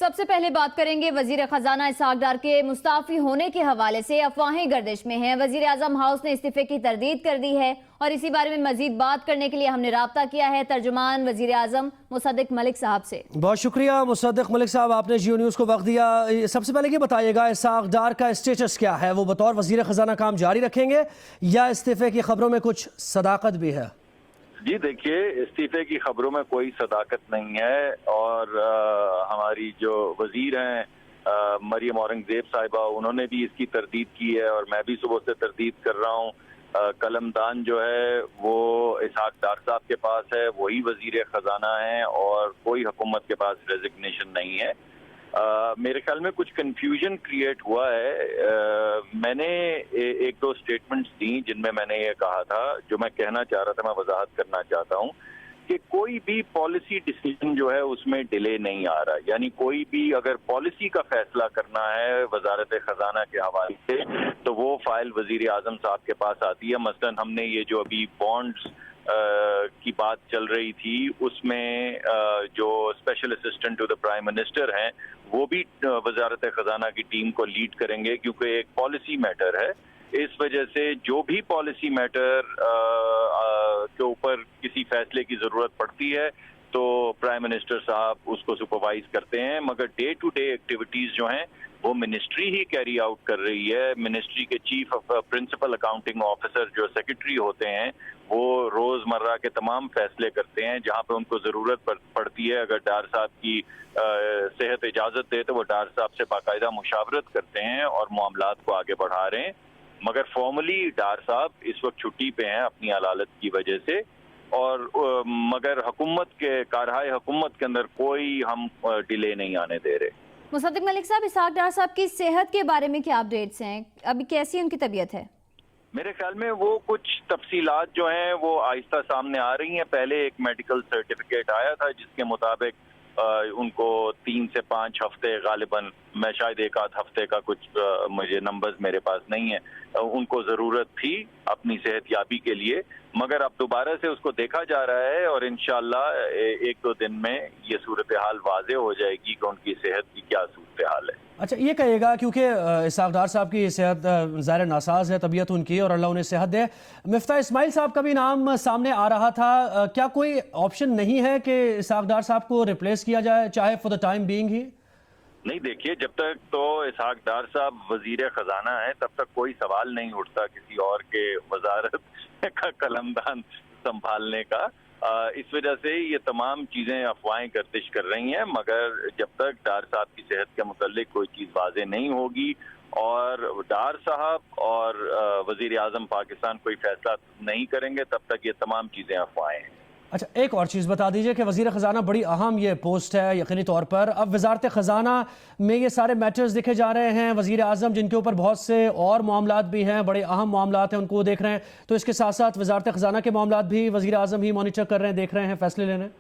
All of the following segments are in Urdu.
سب سے پہلے بات کریں گے وزیر خزانہ اسحاق ڈار کے مستعفی ہونے کے حوالے سے افواہیں گردش میں ہیں۔ وزیر اعظم ہاؤس نے استعفے کی تردید کر دی ہے اور اسی بارے میں مزید بات کرنے کے لیے ہم نے رابطہ کیا ہے ترجمان وزیر اعظم مصدق ملک صاحب سے۔ بہت شکریہ مصدق ملک صاحب، آپ نے جیو نیوز کو وقت دیا۔ سب سے پہلے یہ بتائیے گا اسحاق ڈار کا اسٹیٹس کیا ہے؟ وہ بطور وزیر خزانہ کام جاری رکھیں گے یا استعفے کی خبروں میں کچھ صداقت بھی ہے؟ جی دیکھیے، استعفے کی خبروں میں کوئی صداقت نہیں ہے اور ہماری جو وزیر ہیں مریم اورنگزیب صاحبہ، انہوں نے بھی اس کی تردید کی ہے اور میں بھی صبح سے تردید کر رہا ہوں۔ قلم دان جو ہے وہ اسحاق ڈار صاحب کے پاس ہے، وہی وزیر خزانہ ہیں اور کوئی حکومت کے پاس ریزگنیشن نہیں ہے۔ میرے خیال میں کچھ کنفیوژن کریٹ ہوا ہے۔ میں نے ایک دو سٹیٹمنٹس دیں جن میں نے یہ کہا تھا، جو میں کہنا چاہ رہا تھا میں وضاحت کرنا چاہتا ہوں کہ کوئی بھی پالیسی ڈیسیژن جو ہے اس میں ڈیلے نہیں آ رہا، یعنی کوئی بھی اگر پالیسی کا فیصلہ کرنا ہے وزارت خزانہ کے حوالے سے تو وہ فائل وزیر اعظم صاحب کے پاس آتی ہے۔ مثلاً ہم نے یہ جو ابھی بانڈز کی بات چل رہی تھی، اس میں جو special assistant to the prime minister ہیں وہ بھی وزارت خزانہ کی ٹیم کو لیڈ کریں گے، کیونکہ ایک پالیسی میٹر ہے۔ اس وجہ سے جو بھی پالیسی میٹر کے اوپر کسی فیصلے کی ضرورت پڑتی ہے تو پرائم منسٹر صاحب اس کو سپروائز کرتے ہیں، مگر ڈے ٹو ڈے ایکٹیویٹیز جو ہیں وہ منسٹری ہی کیری آؤٹ کر رہی ہے۔ منسٹری کے چیف پرنسپل اکاؤنٹنگ آفیسر جو سیکرٹری ہوتے ہیں وہ روز مرہ کے تمام فیصلے کرتے ہیں، جہاں پہ ان کو ضرورت پڑتی ہے۔ اگر ڈار صاحب کی صحت اجازت دے تو وہ ڈار صاحب سے باقاعدہ مشاورت کرتے ہیں اور معاملات کو آگے بڑھا رہے ہیں، مگر فارملی ڈار صاحب اس وقت چھٹی پہ ہیں اپنی علالت کی وجہ سے، اور مگر حکومت کے کارہائے حکومت کے اندر کوئی ہم ڈیلے نہیں آنے دے رہے۔ مصدق ملک صاحب، اسحاق ڈار صاحب کی صحت کے بارے میں کیا اپڈیٹس ہیں؟ ابھی کیسی ان کی طبیعت ہے؟ میرے خیال میں وہ کچھ تفصیلات جو ہیں وہ آہستہ سامنے آ رہی ہیں۔ پہلے ایک میڈیکل سرٹیفکیٹ آیا تھا جس کے مطابق ان کو 3 سے 5 ہفتے غالباً، میں شاید 1 آدھ ہفتے کا کچھ مجھے نمبرز میرے پاس نہیں ہیں، ان کو ضرورت تھی اپنی صحت یابی کے لیے، مگر اب دوبارہ سے اس کو دیکھا جا رہا ہے اور انشاءاللہ 1-2 دن میں یہ صورتحال واضح ہو جائے گی کہ ان کی صحت کی کیا صورتحال ہے۔ اچھا یہ کہیے گا، کیونکہ اسحاق ڈار صاحب کی صحت ظاہر ناساز ہے طبیعت ان کی، اور اللہ انہیں صحت دے، مفتاح اسماعیل صاحب کا بھی نام سامنے آ رہا تھا، کیا کوئی آپشن نہیں ہے کہ اسحاق ڈار صاحب کو ریپلیس کیا جائے، چاہے فور دا ٹائم بینگ ہی؟ نہیں دیکھیے، جب تک تو اسحاق ڈار صاحب وزیر خزانہ ہے تب تک کوئی سوال نہیں اٹھتا کسی اور کے وزارت کا قلمدان سنبھالنے کا۔ اس وجہ سے یہ تمام چیزیں افواہیں گردش کر رہی ہیں، مگر جب تک ڈار صاحب کی صحت کے متعلق کوئی چیز واضح نہیں ہوگی اور ڈار صاحب اور وزیر اعظم پاکستان کوئی فیصلہ نہیں کریں گے تب تک یہ تمام چیزیں افواہیں ہیں۔ اچھا ایک اور چیز بتا دیجئے کہ وزیر خزانہ بڑی اہم یہ پوسٹ ہے یقینی طور پر، اب وزارت خزانہ میں یہ سارے میٹرز دیکھے جا رہے ہیں، وزیر اعظم جن کے اوپر بہت سے اور معاملات بھی ہیں، بڑے اہم معاملات ہیں، ان کو دیکھ رہے ہیں، تو اس کے ساتھ ساتھ وزارت خزانہ کے معاملات بھی وزیر اعظم ہی مانیٹر کر رہے ہیں، دیکھ رہے ہیں، فیصلے لے رہے ہیں؟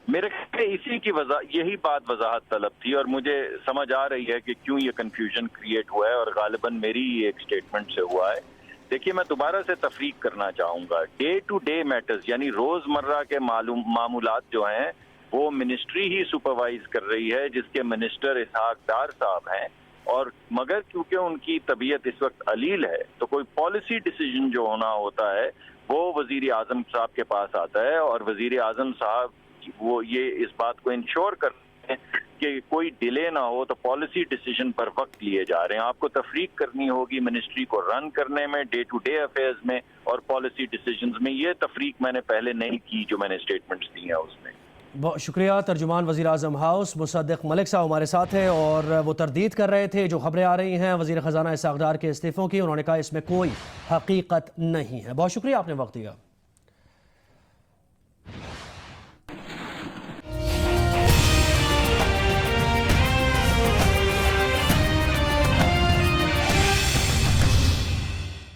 میرے خیال میں اسی کی یہی بات وضاحت طلب تھی اور مجھے سمجھ آ رہی ہے کہ کیوں یہ کنفیوژن کریٹ ہوا ہے اور غالباً میری ایک سٹیٹمنٹ سے ہوا ہے۔ دیکھیے میں دوبارہ سے تفریق کرنا چاہوں گا، ڈے ٹو ڈے میٹرز یعنی روز مرہ کے معمولات جو ہیں وہ منسٹری ہی سپروائز کر رہی ہے، جس کے منسٹر اسحاق ڈار صاحب ہیں، اور مگر کیونکہ ان کی طبیعت اس وقت علیل ہے تو کوئی پالیسی ڈیسیژن جو ہونا ہوتا ہے وہ وزیر اعظم صاحب کے پاس آتا ہے، اور وزیر اعظم صاحب وہ یہ اس بات کو انشور کرتے ہیں کہ کوئی ڈیلے نہ ہو، تو پالیسی ڈیسیژن پر وقت لیے جا رہے ہیں۔ آپ کو تفریق کرنی ہوگی منسٹری کو رن کرنے میں، ڈے ٹو ڈے افیئرز میں اور پالیسی ڈیسیژنز میں۔ یہ تفریق میں نے پہلے نہیں کی جو میں نے سٹیٹمنٹس دی ہیں اس میں۔ بہت شکریہ ترجمان وزیر اعظم ہاؤس مصدق ملک صاحب ہمارے ساتھ ہیں، اور وہ تردید کر رہے تھے جو خبریں آ رہی ہیں وزیر خزانہ اسحاق ڈار کے استعفوں کی، انہوں نے کہا اس میں کوئی حقیقت نہیں ہے۔ بہت شکریہ آپ نے وقت دیا۔